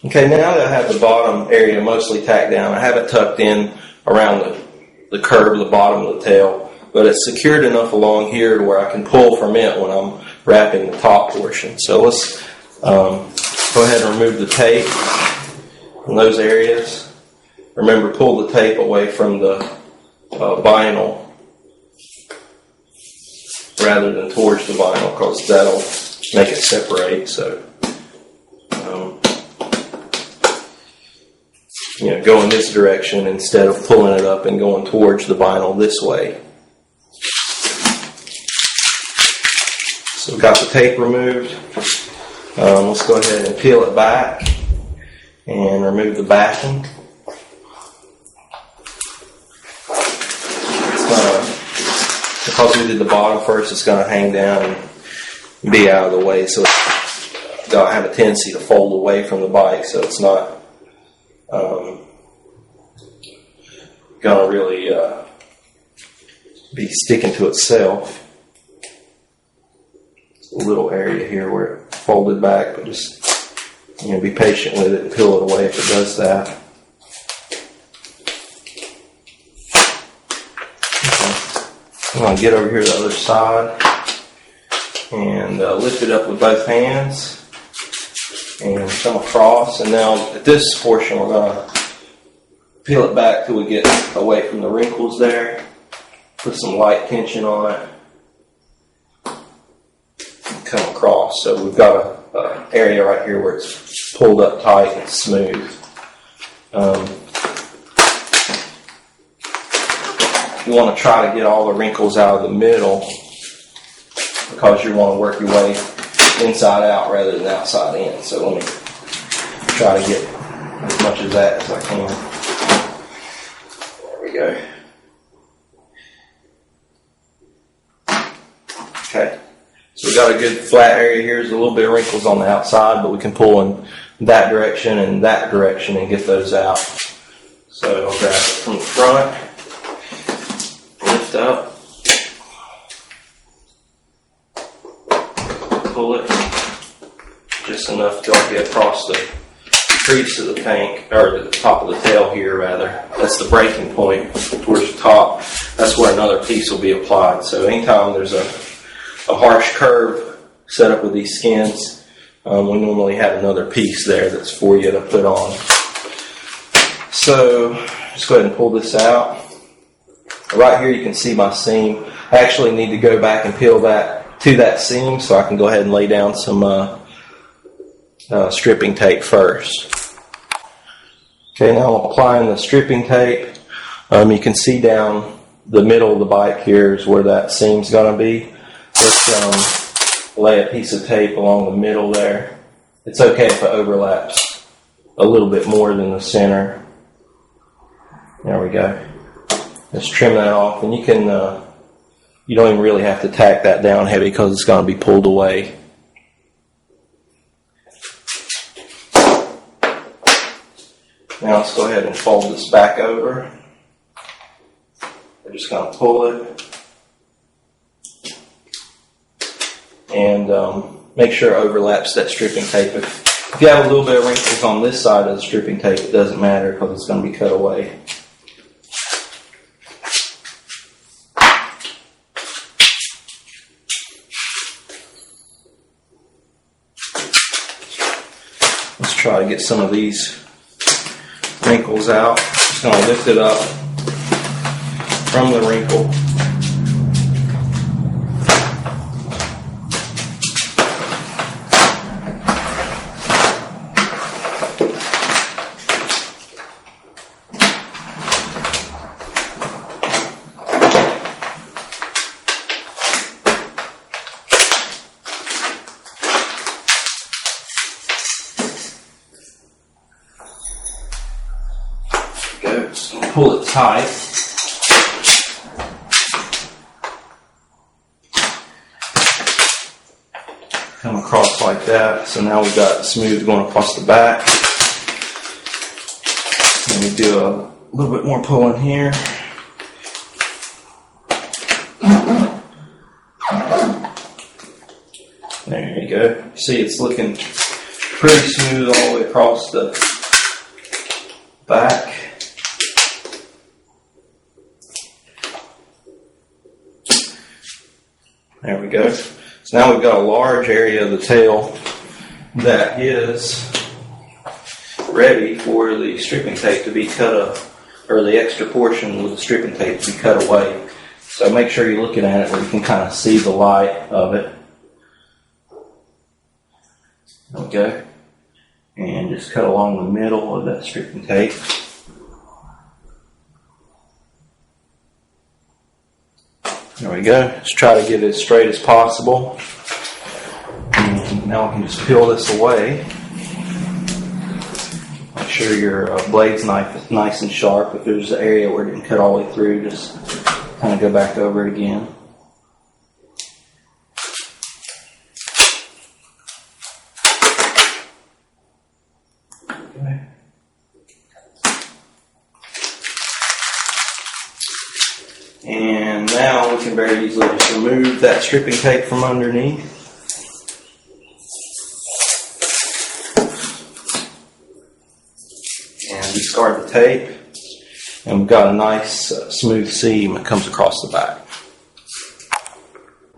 Okay, now that I have the bottom area mostly tacked down, I have it tucked in around the curb, the bottom of the tail, but it's secured enough along here to where I can pull from it when I'm wrapping the top portion. So let's go ahead and remove the tape from those areas. Remember, pull the tape away from the vinyl rather than towards the vinyl, because that'll make it separate. So go in this direction instead of pulling it up and going towards the vinyl this way. So we've got the tape removed. Let's go ahead and peel it back and remove the backing. Because we did the bottom first, it's going to hang down and be out of the way, so it's going to have a tendency to fold away from the bike, so it's not going to really be sticking to itself. It's a little area here where it folded back, but just be patient with it and peel it away if it does that. I'm going to get over here to the other side and lift it up with both hands and come across. And now at this portion, we're going to peel it back till we get away from the wrinkles there. Put some light tension on it. And come across. So we've got an area right here where it's pulled up tight and smooth. You want to try to get all the wrinkles out of the middle, because you want to work your way inside out rather than outside in. So let me try to get as much of that as I can. There we go. Okay. So we've got a good flat area here. There's a little bit of wrinkles on the outside, but we can pull in that direction and that direction and get those out. So I'll grab it from the front. Lift up, pull it just enough till I get across the crease of the tank, or the top of the tail here rather. That's the breaking point towards the top. That's where another piece will be applied. So anytime there's a harsh curve set up with these skins, we normally have another piece there that's for you to put on. So just go ahead and pull this out. Right here you can see my seam. I actually need to go back and peel that to that seam so I can go ahead and lay down some stripping tape first. Okay, now I'm applying the stripping tape. You can see down the middle of the bike here is where that seam's going to be. Let's lay a piece of tape along the middle there. It's okay if it overlaps a little bit more than the center. There we go. Let's trim that off, and you can, you don't even really have to tack that down heavy because it's going to be pulled away. Now let's go ahead and fold this back over. We're just going to pull it and make sure it overlaps that stripping tape. If you have a little bit of wrinkles on this side of the stripping tape, it doesn't matter because it's going to be cut away. Let's try to get some of these wrinkles out. Just going to lift it up from the wrinkle. Pull it tight. Come across like that. So now we've got smooth going across the back. And we do a little bit more pulling here. There you go. See, it's looking pretty smooth all the way across the back. There we go. So now we've got a large area of the tail that is ready for the stripping tape to be cut up, or the extra portion with the stripping tape to be cut away. So make sure you're looking at it where you can kind of see the light of it. There we go. And just cut along the middle of that stripping tape. There we go. Let's try to get it as straight as possible. And now we can just peel this away. Make sure your blade's nice and sharp. If there's an area where it didn't cut all the way through, just kind of go back over it again. Okay. And now we can very easily just remove that stripping tape from underneath. And discard the tape. And we've got a nice smooth seam that comes across the back.